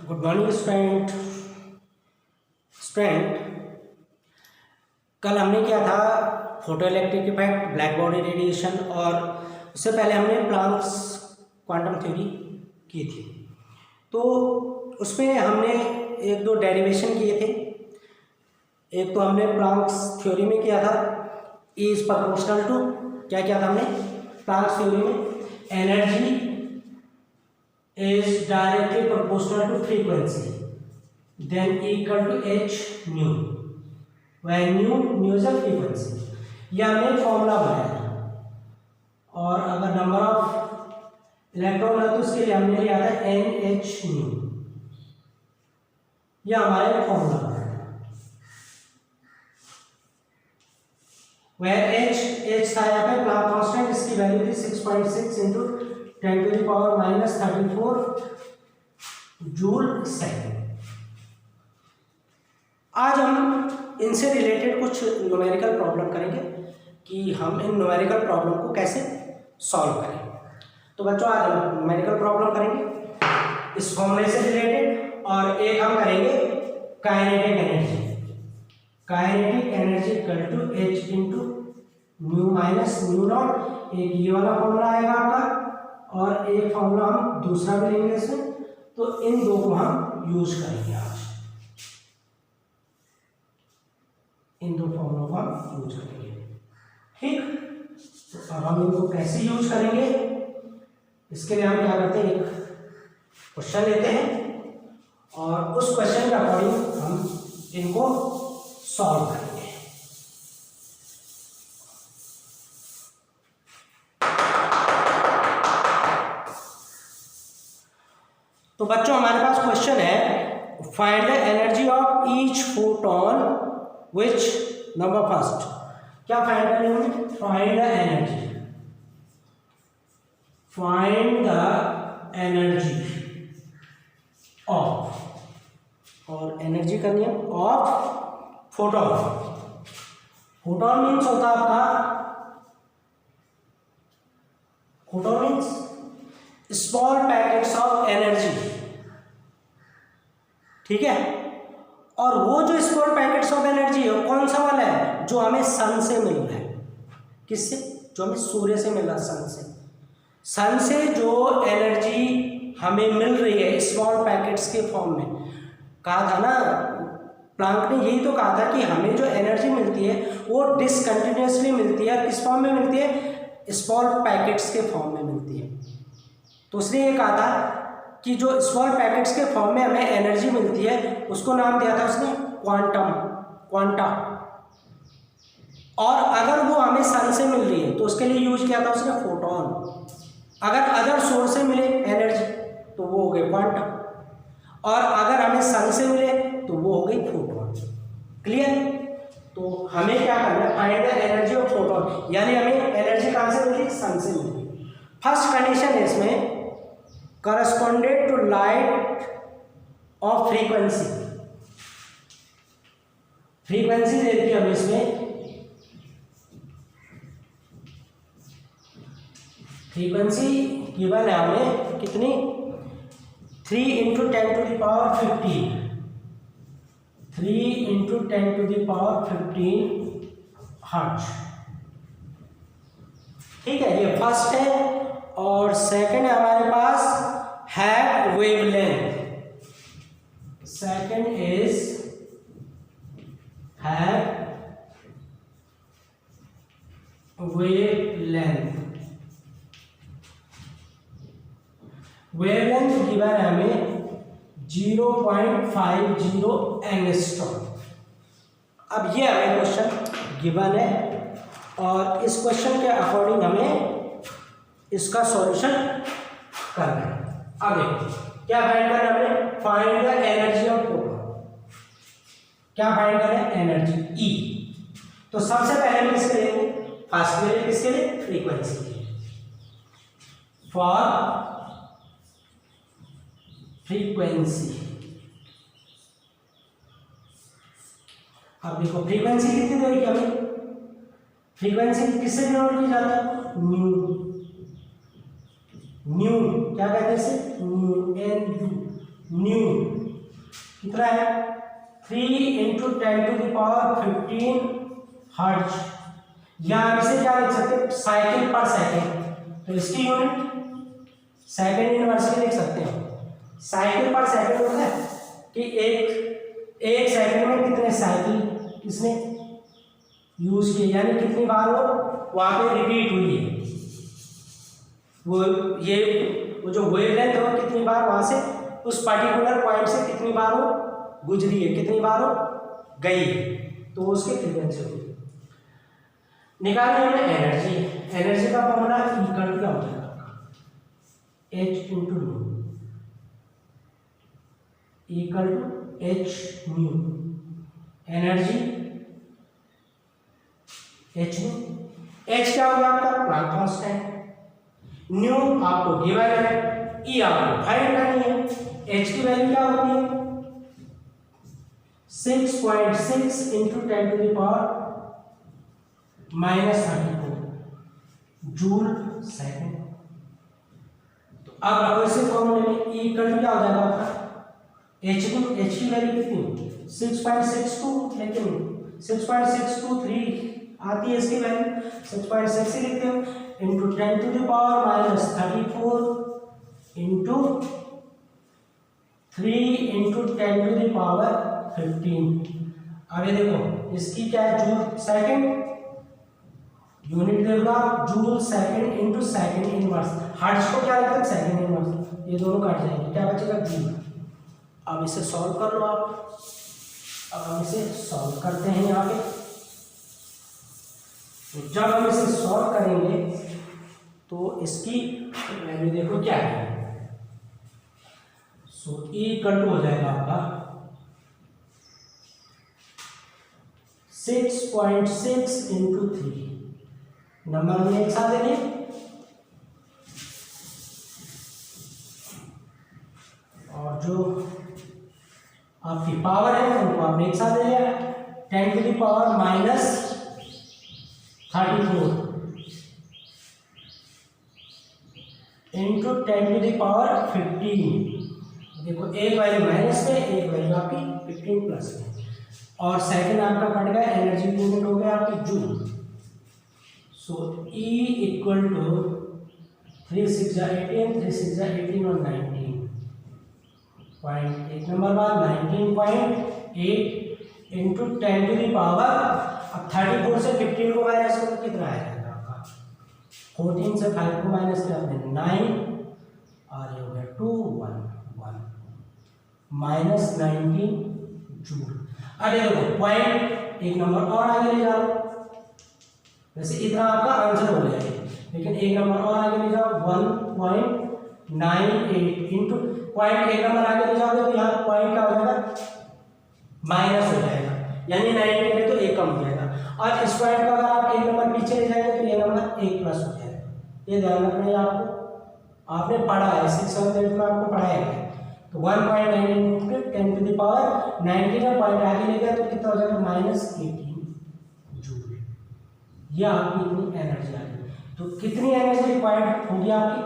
Good morning student. कल हमने क्या था, photo electric effect, black body radiation और उससे पहले हमने प्लांक्स क्वांटम थ्योरी की थी। तो उसमें हमने एक दो डेरिवेशन किए थे। एक तो हमने प्लांक्स थ्योरी में किया था E इज प्रोपोर्शनल टू, क्या किया था हमने प्लांक्स थ्योरी में, energy is directly proportional to frequency, then equal to h nu, where nu is a frequency। यह हमने फॉर्मूला बनाया था। और अगर नंबर ऑफ इलेक्ट्रॉन है तो उसके लिए हमने लिया था NH nu। यह हमारे फॉर्मूला बनाया था, where h था यहाँ पे प्लांक कांस्टेंट, इसकी वैल्यू थी 6.6 into 10 to the power -34 joule second. आज हम इनसे रिलेटेड कुछ न्यूमेरिकल प्रॉब्लम करेंगे कि हम इन न्यूमेरिकल प्रॉब्लम को कैसे सॉल्व करें। तो बच्चों आज हम न्यूमेरिकल प्रॉब्लम करेंगे इस फॉर्मूले से रिलेटेड, और एक हम करेंगे kinetic energy. Kinetic energy equal to h into nu minus nu naught. एक ये वाला फॉर्मूला आएगा आपका, और एक फॉर्मूला हम दूसरा भी लेंगे इसमें। तो इन दो को हम यूज करेंगे आज, इन दो फॉर्मूलों को हम यूज करेंगे, ठीक। तो अब हम इनको कैसे यूज करेंगे, इसके लिए हम क्या करते हैं, एक क्वेश्चन लेते हैं और उस क्वेश्चन के अकॉर्डिंग हम इनको सॉल्व करेंगे। तो बच्चों हमारे पास क्वेश्चन है, find the energy of each photon which number first. क्या फाइंड करनी है, find the energy, find the energy of, और एनर्जी करनी है ऑफ फोटोन। फोटोन मीन्स होता है आपका, photon means small packets of energy, ठीक है। और वो जो स्मॉल पैकेट्स ऑफ एनर्जी है वो कौन सा वाला है, जो हमें सन से मिल रहा है। किससे, जो हमें सूर्य से मिल रहा है, सन से। सन से जो एनर्जी हमें मिल रही है स्मॉल पैकेट्स के फॉर्म में, कहा था ना प्लांक ने, यही तो कहा था कि हमें जो एनर्जी मिलती है वो डिसकंटिन्यूसली मिलती है। और किस फॉर्म में मिलती है, स्मॉल पैकेट्स के फॉर्म में मिलती है। तो उसने ये कहा था कि जो स्मॉल पैकेट्स के फॉर्म में हमें एनर्जी मिलती है उसको नाम दिया था उसने क्वांटा। और अगर वो हमें सन से मिल रही है तो उसके लिए यूज किया था उसने फोटोन। अगर अदर सोर्स से मिले एनर्जी तो वो हो गई क्वांटा, और अगर हमें सन से मिले तो वो हो गई फोटोन। क्लियर। तो हमें क्या करना है, find the energy of photon, यानी हमें एनर्जी कहाँ से मिली, सन से मिली। फर्स्ट कंडीशन है इसमें, corresponded to light of frequency। Frequency दे दी हमें इसमें, फ्रीक्वेंसी गिवन है हमें कितनी, 3 into 10 to the power 15, 3 into 10 to the power 15 hertz, ठीक है। ये फर्स्ट है। और सेकंड है हमारे पास है वेवलेंथ। सेकंड इज है वेवलेंथ। वेवलेंथ गिवन है हमें 0.50 एंगस्ट्रॉम। अब ये हमें क्वेश्चन गिवन है और इस क्वेश्चन के अकॉर्डिंग हमें इसका सॉल्यूशन करना है। आगे क्या फाइंड करना है हमें, find the energy of photon. क्या फाइंड करना है, एनर्जी E। तो सबसे पहले हम किसके लिए, फर्स्ट के लिए, किसके लिए, फ्रीक्वेंसी के लिए, फॉर फ्रीक्वेंसी। अब देखो फ्रीक्वेंसी कितनी देगी हमें, फ्रीक्वेंसी किससे डिनोट की जाती है, न्यू। न्यू क्या कहते हैं इसे, न्यू, N U, न्यू। कितना है 3 इंटू 10⁻15 हर्ट्ज, या हम इसे क्या लिख सकते हैं साइकिल पर सेकेंड, तो इसकी यूनिट सेकेंड इनवर्स लिख सकते हैं। साइकिल पर सेकेंड होता है कि एक सेकंड में कितने साइकिल इसने यूज किए, यानी कितनी बार वो वहां पे रिपीट हुई है, वो जो वेवलेंथ है कितनी बार वहां से उस पर्टिकुलर पॉइंट से कितनी बार वो गुजरी है, कितनी बार वो गई है, तो उसके फ्रीक्वेंसी होगी। निकालनी हमने एनर्जी का फॉर्मूला इक्वल क्या होता है H into nu, equal to H nu, energy H nu. H क्या होगा आपका प्लांक कांस्टेंट, न्यू आपको गिवन है, E आपको फाइंड करनी है। H की वैल्यू क्या होती है 6.6 इंटू 10⁻⁻34 जूल सेकेंड। तो अब रखो इसे फॉर्मूले में, E इक्वल क्या हो जाएगा आपका H की वैल्यू कितनी 6.62, लेकिन 6.623 आती है इसकी वैल्यू, 6.6 ही लिखते हो, इंटू 10⁻⁻34 इंटू 3 इंटू 10⁻15। आगे देखो इसकी क्या है जूल सेकेंड, यूनिट देख लो आप, joule second into second inverse, hertz को क्या लिखते हैं सेकेंड इनवर्स, ये दोनों काट जाएंगे, क्या बचेगा जूल। अब इसे सॉल्व कर लो आप, अब हम इसे सॉल्व करते हैं यहाँ पे। तो जब हम इसे सॉल्व करेंगे तो इसकी वैल्यू देखो क्या है, सो E इक्वल हो जाएगा आपका 6.6 इंटू 3, नंबर में एक साथ देंगे, और जो आपकी पावर है उनको आपने एक साथ लिया 10⁻⁻34 इंटू 10⁻15। देखो एक वैल्यू माइनस में, एक वैल्यू आपकी 15 प्लस में, और सेकंड आपका कट गया, एनर्जी यूनिट हो गया आपकी joule. So E equal to 3 6 18, 3 6 18 और 19 पॉइंट, एक नंबर बाद 19.8 इंटू 10⁻, अब 34 से 15 को माइनस करो कितना आएगा आपका, 14 से 5 को माइनस किया आपने 9, और ये हो गया 2 1 1 माइनस 19 जूल। अरे देखो पॉइंट एक नंबर और आगे ले जाओ, वैसे इतना आपका आंसर हो गया है, लेकिन एक नंबर और आगे ले जाओ 1.98 इंटू पॉइंट, एक नंबर आगे ले जाओगे तो यहाँ पॉइंट क्या हो जाएगा माइनस हो जाएगा, यानी 98 है तो एक कम हो जाएगा, और इस पॉइंट का अगर आप एक नंबर पीछे ले जाएंगे तो ये नंबर एक प्लस हो जाएगा। ये ध्यान रखना है आपको, आपने पढ़ा है 6 और 8 में आपको पढ़ाया है। तो 1.9 इंटू 10⁻19 का पॉइंट आगे ले गया तो कितना हो जाएगा -18 जूल। ये आपकी इतनी एनर्जी आ गई। तो कितनी एनर्जी रिक्वायर्ड होगी आपकी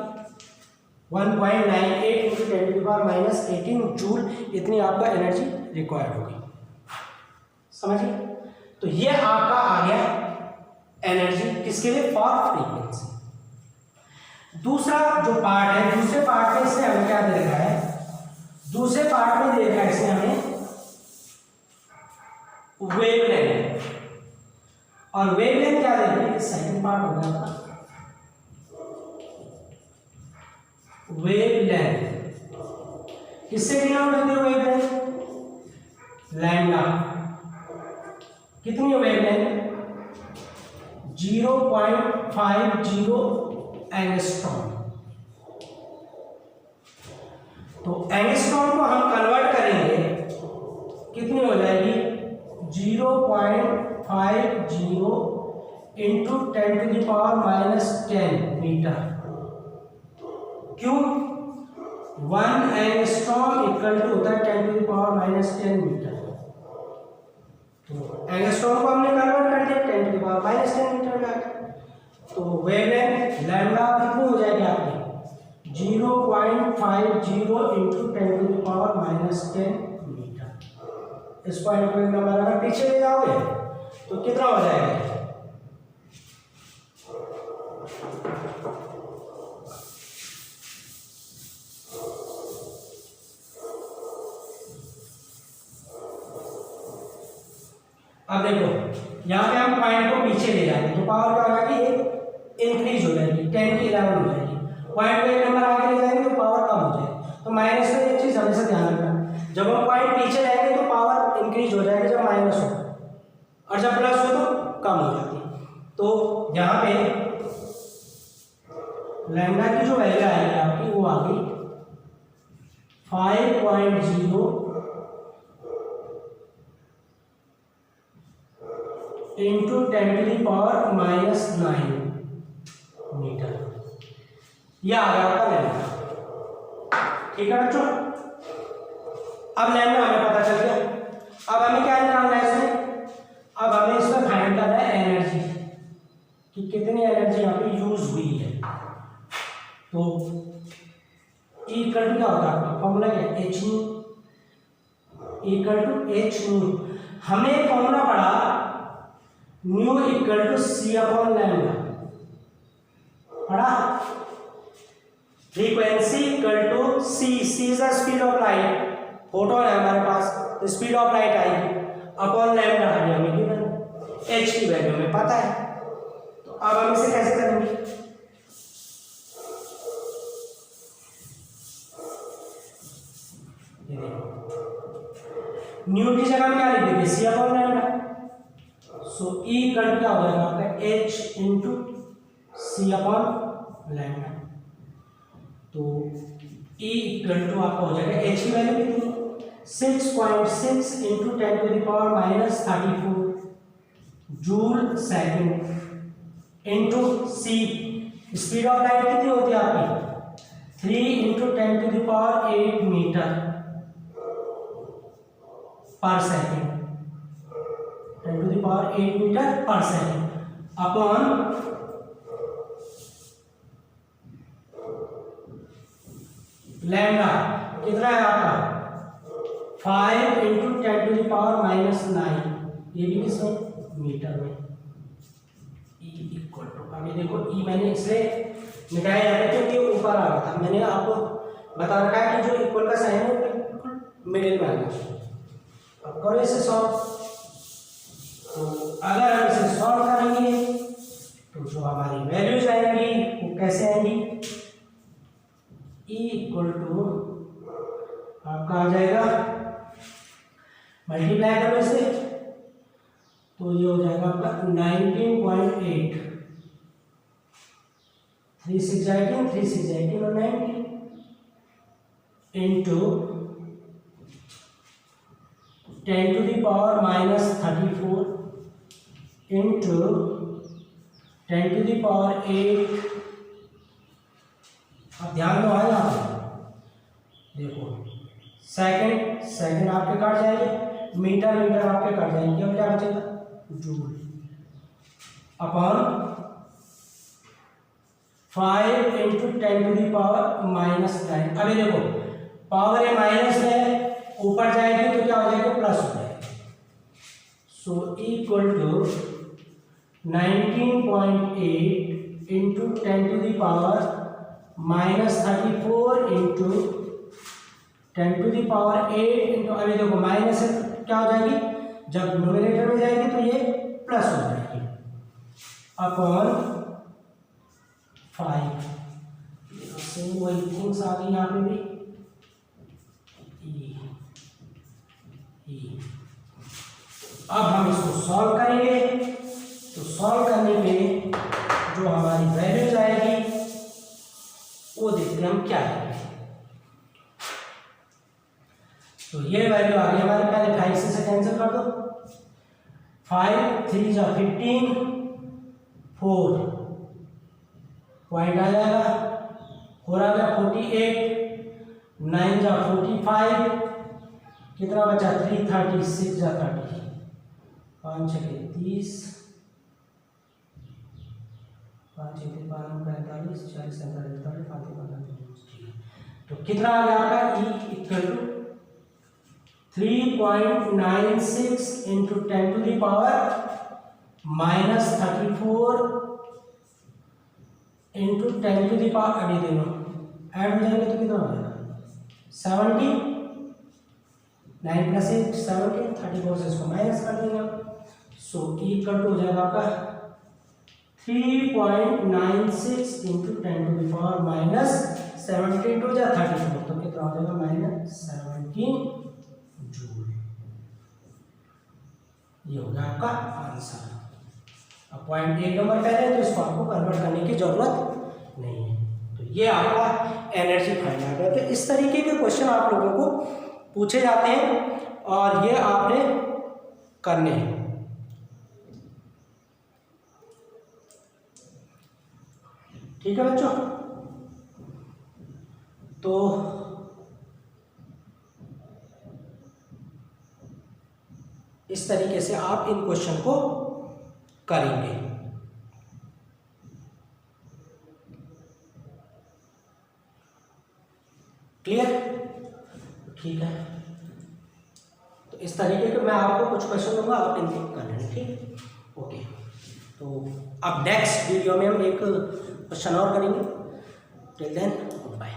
1.98 इंटू 10⁻−18 जूल, इतनी आपका एनर्जी रिक्वायर्ड होगी, समझिए। तो ये आपका आ गया एनर्जी किसके लिए, फॉर फ्रीक्वेंसी। दूसरा जो पार्ट है, दूसरे पार्ट में इसने हमें क्या दे रखा है, दूसरे पार्ट में दे रखा है इसने हमें वेवलेंथ, और वेवलेंथ क्या दे रही है, सेकंड पार्ट हो गया आपका वेवलेंथ। किससे डिनोट होती है वेवलेंथ, लैम्डा। कितनी है वेवलेंथ 0.50 एंगस्ट्रॉम। तो एंगस्ट्रॉम को हम कन्वर्ट करेंगे, कितनी हो जाएगी 0.50 इंटू 10⁻⁻10 मीटर। क्यों, 1 एंगस्ट्रॉम इक्वल टू होता है 10⁻⁻10 मीटर। तो एंगस्ट्रॉम को हमने कन्वर्ट कर दिया 10⁻⁻10 मीटर में, तो वेवलेंथ लैम्डा कितनी हो जाएगी आपकी 0.50 इंटू 10⁻⁻10 मीटर। इस पॉइंट को एक नंबर अगर पीछे ले जाओगे तो कितना हो जाएगा, अब देखो यहाँ पे हम पॉइंट को पीछे ले जाएंगे तो पावर क्या हो जाएगी, इंक्रीज हो जाएगी, 10 की 11 हो जाएगी। पॉइंट को एक नंबर आगे ले जाएंगे तो पावर कम हो जाएगी। तो माइनस में एक चीज हमेशा ध्यान रखना, जब हम पॉइंट पीछे लाएंगे तो पावर इंक्रीज हो जाएगी जब माइनस हो, और जब प्लस हो तो कम हो जाती है। तो यहाँ पे लैम्डा की जो वैल्यू आएगी आपकी वो आ गई 5.0 इंटू 10⁻⁹ मीटर, यह आ गया आपका लैम्डा। ठीक है बच्चों, अब लैम्डा हमें पता चल गया। अब हमें क्या निकालना है इसमें, अब हमें इसमें फाइंड करना है एनर्जी कि कितनी एनर्जी यहाँ पे यूज हुई है। तो E इक्वल टू क्या होता है आपका फॉर्मूला, क्या H nu, equal to H nu. हमें फॉर्मूला पड़ा nu equal to c upon lambda, पढ़ा। Frequency equal to c, c is the speed of light, photon है हमारे पास तो स्पीड ऑफ लाइट आएगी, अपॉन लैम्डा हमें गिवन, एच की वैल्यू हमें पता है। तो अब हम इसे कैसे करेंगे, ये देखो न्यू की जगह में क्या लिख देंगे, c upon lambda. So E equal to क्या हो जाएगा आपका H into c upon lambda. तो E इक्वल टू आपका हो जाएगा एच की वैल्यू कितनी, 6.6 into 10⁻⁻34 joule second into c, speed of light कितनी होती है आपकी 3 into 10⁸ metre per second, 10⁸ metre per second upon lambda कितना है आपका 5 इंटू 10⁻⁹, ये भी किसमें मीटर में। E इक्वल टू, अभी देखो E मैंने इसलिए मिटाया जा रहा है क्योंकि ऊपर आ रहा था, मैंने आपको बता रखा है कि जो इक्वल का साइन है बिल्कुल मिडिल में आना चाहिए। अब करो इसे सॉल्व, तो अगर हम इसे सॉल्व करेंगे तो जो हमारी वैल्यूज आएंगी वो कैसे आएंगी, E इक्वल टू आपका आ जाएगा, मल्टीप्लाई करो इसे तो ये हो जाएगा आपका 19.8, 3 6 18, 3 6 18 और 19 इंटू 10⁻⁻34 इंटू 10⁸। अब ध्यान दो है यहाँ पे, देखो सेकंड सेकंड आपके कट जाएंगे, मीटर मीटर आपके कट जाएंगे, अब क्या बचेगा जूल अपॉन 5 इंटू 10⁻⁻9। अभी देखो पावर ये माइनस है, ऊपर जाएगी तो क्या हो जाएगा प्लस हो जाएगा। So equal to 19.8 into 10⁻⁻34 into 10⁸ into, अभी देखो माइनस है तो क्या हो जाएगी, जब न्यूमरेटर में जाएगी तो ये प्लस हो जाएगी अपॉन 5। सेम वही थिंग्स आ गई यहाँ पे भी, ई। अब हम इसको सॉल्व करेंगे तो सॉल्व करने में जो हमारी वैल्यूज आएगी वो देखते हैं हम क्या है। तो ये वैल्यू आ गई हमारे, पहले 5 से कैंसिल कर दो, 5 3 जा 15, 4 पॉइंट आ जाएगा, 4 आ गया 48, 9 जा 45, कितना बचा 3 36 जा 30, 5 6 30, 5 6 45 40 47 48 5 15। तो कितना आ गया आपका E equal to 3.96 into 10⁻⁻34 into 10⁻, अभी देखो ऐड हो जाएंगे तो कितना हो जाएगा 70, 9 + 8 17, 34 से इसको माइनस कर देंगे। सो इक्वल टू हो जाएगा आपका 3.96 इंटू 10⁻⁻17 टू जा 34, तो कितना हो जाएगा -17 जूल। ये होगा आपका आंसर। अब पॉइंट 1 नंबर पहले तो इसको आपको कन्वर्ट करने की जरूरत नहीं है। तो ये आपका एनर्जी फाइंड आउट है। तो इस तरीके के क्वेश्चन आप लोगों को पूछे जाते हैं और ये आपने करने हैं। ठीक है बच्चों, तो इस तरीके से आप इन क्वेश्चन को करेंगे। क्लियर? ठीक है, तो इस तरीके के मैं आपको कुछ क्वेश्चन दूंगा, आप इनको कर लेंगे। ठीक, ओके। तो अब नेक्स्ट वीडियो में हम एक क्वेश्चन और करेंगे। Till then, bye.